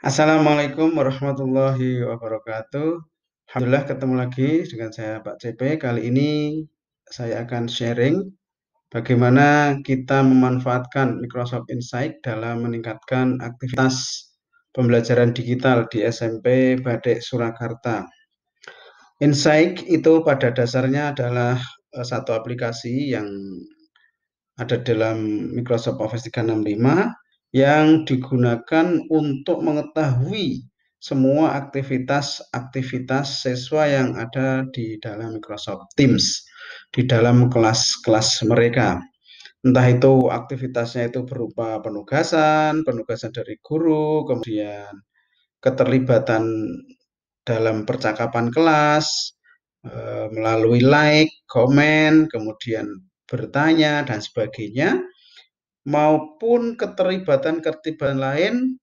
Assalamualaikum warahmatullahi wabarakatuh. Alhamdulillah ketemu lagi dengan saya Pak CP. Kali ini saya akan sharing bagaimana kita memanfaatkan Microsoft Insight dalam meningkatkan aktivitas pembelajaran digital di SMP Badek Surakarta. Insight itu pada dasarnya adalah satu aplikasi yang ada dalam Microsoft Office 365 yang digunakan untuk mengetahui semua aktivitas-aktivitas siswa yang ada di dalam Microsoft Teams, di dalam kelas-kelas mereka. Entah itu aktivitasnya itu berupa penugasan, penugasan dari guru, kemudian keterlibatan dalam percakapan kelas, melalui like, komen, kemudian bertanya, dan sebagainya, maupun keterlibatan-keterlibatan lain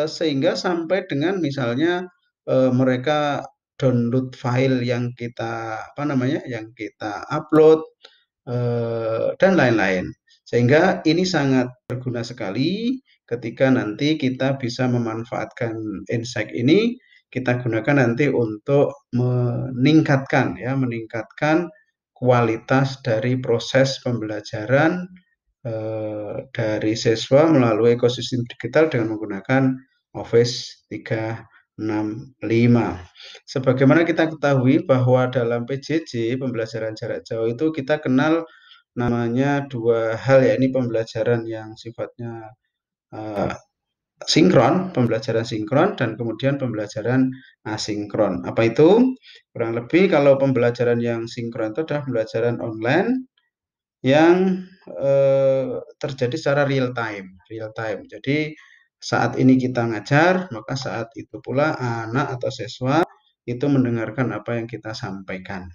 sehingga sampai dengan misalnya mereka download file yang kita yang kita upload dan lain-lain. Sehingga ini sangat berguna sekali ketika nanti kita bisa memanfaatkan Insight ini, kita gunakan nanti untuk meningkatkan kualitas dari proses pembelajaran dari siswa melalui ekosistem digital dengan menggunakan Office 365. Sebagaimana kita ketahui bahwa dalam PJJ, pembelajaran jarak jauh itu kita kenal namanya dua hal, yakni pembelajaran yang sifatnya uh, pembelajaran sinkron, dan kemudian pembelajaran asinkron. Apa itu? Kurang lebih kalau pembelajaran yang sinkron itu adalah pembelajaran online yang terjadi secara real time, real time. Jadi saat ini kita ngajar, maka saat itu pula anak atau siswa itu mendengarkan apa yang kita sampaikan.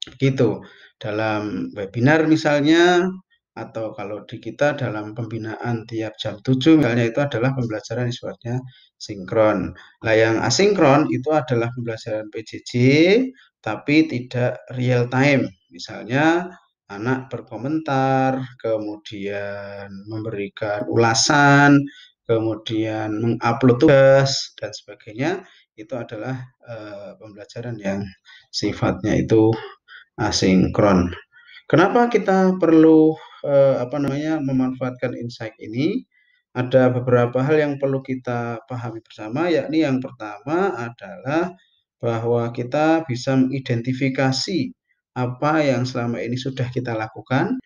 Begitu. Dalam webinar misalnya, atau kalau di kita dalam pembinaan tiap jam 7 misalnya, itu adalah pembelajaran yang sifatnya sinkron. Nah, yang asinkron itu adalah pembelajaran PJJ tapi tidak real time. Misalnya anak berkomentar, kemudian memberikan ulasan, kemudian mengupload tugas dan sebagainya, itu adalah pembelajaran yang sifatnya itu asinkron. Kenapa kita perlu memanfaatkan Insight ini? Ada beberapa hal yang perlu kita pahami bersama, yakni yang pertama adalah bahwa kita bisa mengidentifikasi apa yang selama ini sudah kita lakukan,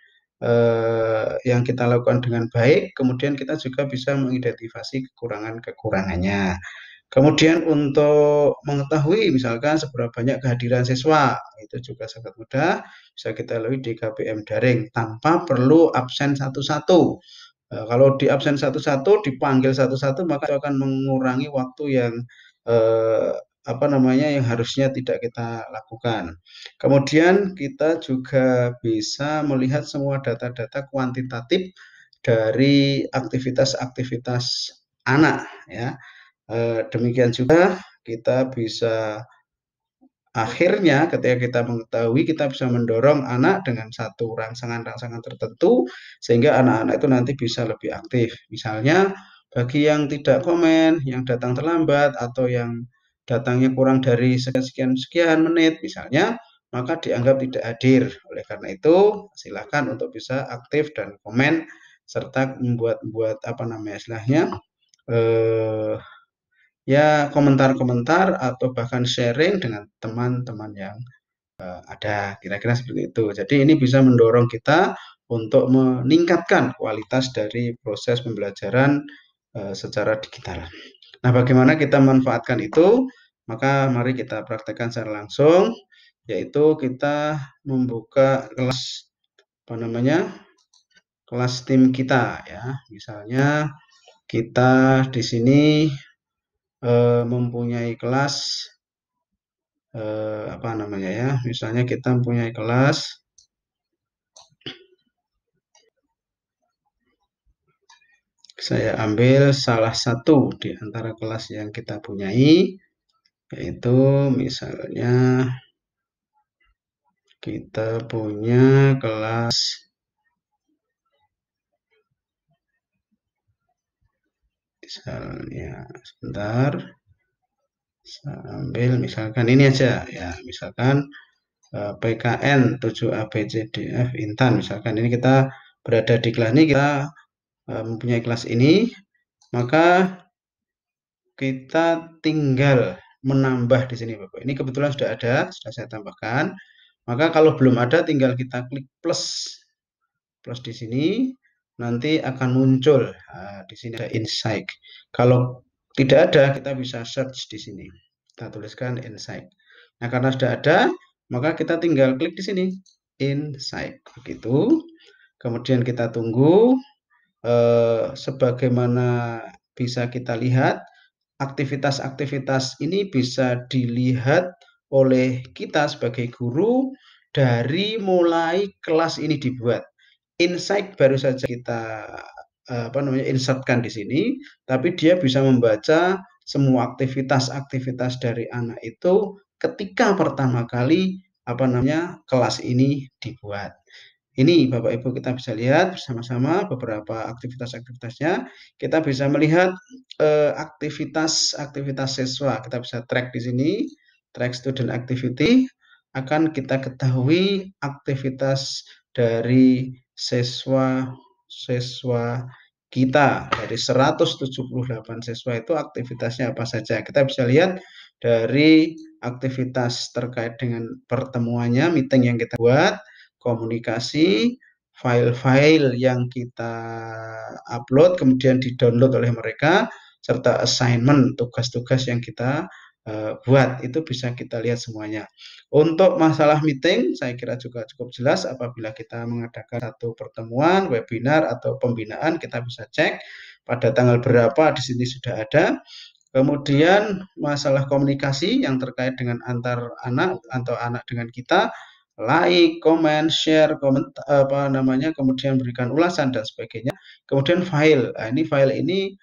yang kita lakukan dengan baik, kemudian kita juga bisa mengidentifikasi kekurangan-kekurangannya. Kemudian untuk mengetahui misalkan seberapa banyak kehadiran siswa, itu juga sangat mudah, bisa kita lalui di KBM daring tanpa perlu absen satu-satu. Kalau di absen satu-satu, dipanggil satu-satu, maka itu akan mengurangi waktu yang eh, yang harusnya tidak kita lakukan. Kemudian kita juga bisa melihat semua data-data kuantitatif dari aktivitas-aktivitas anak, ya. Demikian juga kita bisa akhirnya ketika kita mengetahui, kita bisa mendorong anak dengan satu rangsangan-rangsangan tertentu sehingga anak-anak itu nanti bisa lebih aktif. Misalnya bagi yang tidak komen, yang datang terlambat atau yang datangnya kurang dari sekian-sekian menit misalnya, maka dianggap tidak hadir. Oleh karena itu, silakan untuk bisa aktif dan komen serta membuat istilahnya eh, ya komentar-komentar atau bahkan sharing dengan teman-teman yang ada, kira-kira seperti itu. Jadi ini bisa mendorong kita untuk meningkatkan kualitas dari proses pembelajaran secara digital. Nah, bagaimana kita memanfaatkan itu? Maka mari kita praktekkan secara langsung, yaitu kita membuka kelas kelas tim kita, ya. Misalnya kita di sini mempunyai kelas misalnya kita mempunyai kelas, saya ambil salah satu di antara kelas yang kita punyai, yaitu misalnya kita punya kelas Misalnya, sebentar, sambil misalkan ini aja ya, misalkan PKN 7ABCDF Intan, misalkan ini kita berada di kelas ini, kita mempunyai kelas ini, maka kita tinggal menambah di sini Bapak. Ini kebetulan sudah ada, sudah saya tambahkan. Maka kalau belum ada tinggal kita klik plus. Plus di sini nanti akan muncul. Nah, di sini ada insight. Kalau tidak ada kita bisa search di sini. Kita tuliskan insight. Nah, karena sudah ada, maka kita tinggal klik di sini insight. Begitu. Kemudian kita tunggu sebagaimana bisa kita lihat aktivitas-aktivitas ini bisa dilihat oleh kita sebagai guru dari mulai kelas ini dibuat. Insight baru saja kita insertkan di sini, tapi dia bisa membaca semua aktivitas-aktivitas dari anak itu ketika pertama kali kelas ini dibuat. Ini Bapak Ibu kita bisa lihat bersama-sama beberapa aktivitas-aktivitasnya. Kita bisa melihat aktivitas-aktivitas siswa. Kita bisa track di sini, track student activity. Akan kita ketahui aktivitas dari siswa kita. Dari 178 siswa itu aktivitasnya apa saja. Kita bisa lihat dari aktivitas terkait dengan pertemuannya, meeting yang kita buat, komunikasi, file-file yang kita upload, kemudian di-download oleh mereka, serta assignment, tugas-tugas yang kita buat, itu bisa kita lihat semuanya. Untuk masalah meeting, saya kira juga cukup jelas apabila kita mengadakan satu pertemuan, webinar, atau pembinaan, kita bisa cek pada tanggal berapa di sini sudah ada. Kemudian masalah komunikasi yang terkait dengan antar anak atau anak dengan kita, like, comment, share, kemudian berikan ulasan dan sebagainya. Kemudian file, nah, ini file ini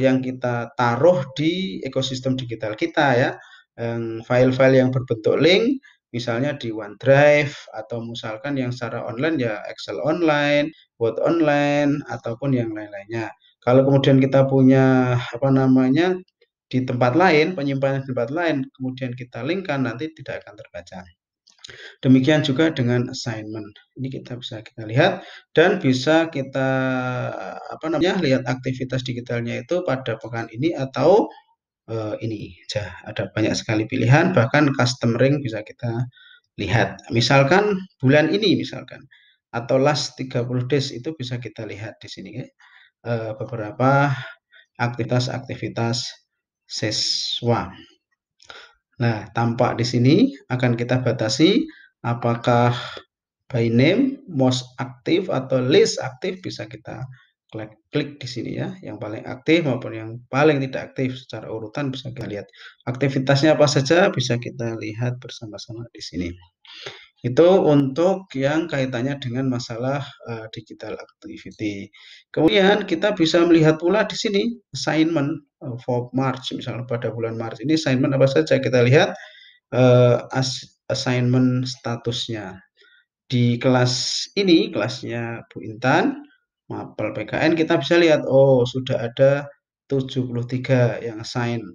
yang kita taruh di ekosistem digital kita ya. File-file yang berbentuk link, misalnya di OneDrive atau misalkan yang secara online ya Excel online, Word online ataupun yang lain-lainnya. Kalau kemudian kita punya di tempat lain, penyimpanan di tempat lain, kemudian kita linkkan, nanti tidak akan terbaca. Demikian juga dengan assignment. Ini kita lihat dan bisa kita lihat aktivitas digitalnya itu pada pekan ini atau ini. Ada banyak sekali pilihan, bahkan custom ring bisa kita lihat. Misalkan bulan ini atau last 30 days itu bisa kita lihat di sini ya. Beberapa aktivitas-aktivitas siswa. Nah, tampak di sini akan kita batasi apakah by name, most aktif atau least aktif, bisa kita klik di sini ya, yang paling aktif maupun yang paling tidak aktif secara urutan bisa kita lihat. Aktivitasnya apa saja bisa kita lihat bersama-sama di sini. Itu untuk yang kaitannya dengan masalah digital activity. Kemudian kita bisa melihat pula di sini assignment for March, misalnya pada bulan Maret ini assignment apa saja, kita lihat assignment statusnya. Di kelas ini, kelasnya Bu Intan, Mapel PKN, kita bisa lihat, oh sudah ada 73 yang assign.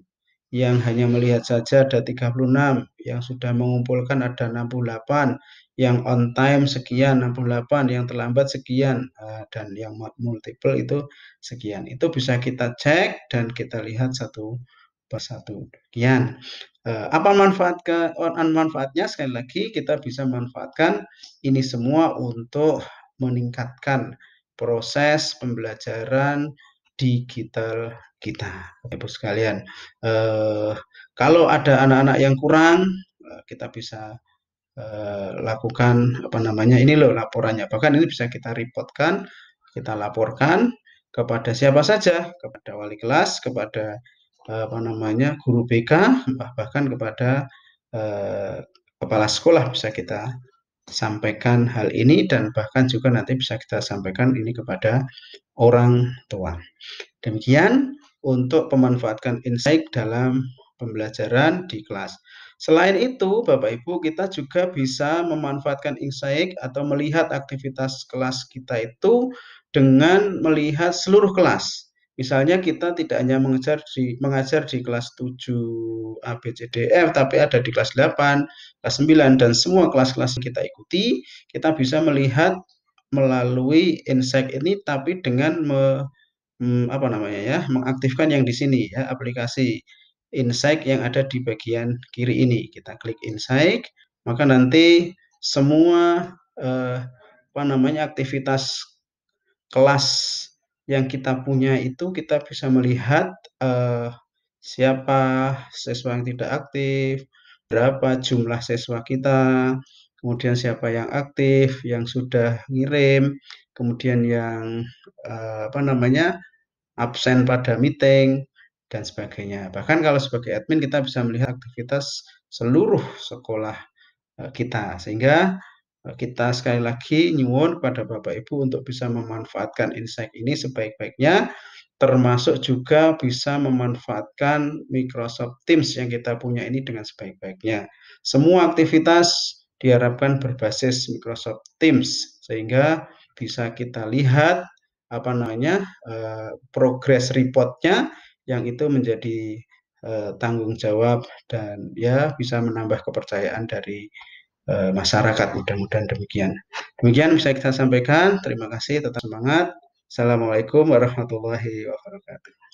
Yang hanya melihat saja ada 36, yang sudah mengumpulkan ada 68, yang on time sekian 68, yang terlambat sekian, dan yang multiple itu sekian. Itu bisa kita cek dan kita lihat satu persatu. Sekian. Apa manfaatnya? Sekali lagi kita bisa manfaatkan ini semua untuk meningkatkan proses pembelajaran digital kita. Ibu sekalian, kalau ada anak-anak yang kurang, kita bisa lakukan ini loh laporannya. Bahkan ini bisa kita reportkan, kita laporkan kepada siapa saja, kepada wali kelas, kepada guru BK, bahkan kepada kepala sekolah bisa kita sampaikan hal ini, dan bahkan juga nanti bisa kita sampaikan ini kepada orang tua. Demikian untuk memanfaatkan insight dalam pembelajaran di kelas. Selain itu, Bapak Ibu, kita juga bisa memanfaatkan insight atau melihat aktivitas kelas kita itu dengan melihat seluruh kelas. Misalnya kita tidak hanya mengajar di kelas 7 A, B, C, D, F, tapi ada di kelas 8, kelas 9, dan semua kelas-kelas yang kita ikuti, kita bisa melihat melalui insight ini, tapi dengan apa namanya ya, mengaktifkan yang di sini ya, aplikasi insight yang ada di bagian kiri ini. Kita klik insight, maka nanti semua apa namanya aktivitas kelas yang kita punya itu kita bisa melihat eh, siapa siswa yang tidak aktif, berapa jumlah siswa kita, kemudian siapa yang aktif, yang sudah ngirim, kemudian yang apa namanya absen pada meeting dan sebagainya. Bahkan kalau sebagai admin kita bisa melihat aktivitas seluruh sekolah kita, sehingga kita sekali lagi nyuwun kepada Bapak Ibu untuk bisa memanfaatkan insight ini sebaik-baiknya, termasuk juga bisa memanfaatkan Microsoft Teams yang kita punya ini dengan sebaik-baiknya. Semua aktivitas diharapkan berbasis Microsoft Teams, sehingga bisa kita lihat apa namanya progress reportnya yang itu menjadi tanggung jawab dan ya bisa menambah kepercayaan dari masyarakat. Mudah-mudahan demikian. Demikian bisa kita sampaikan. Terima kasih, tetap semangat. Assalamualaikum warahmatullahi wabarakatuh.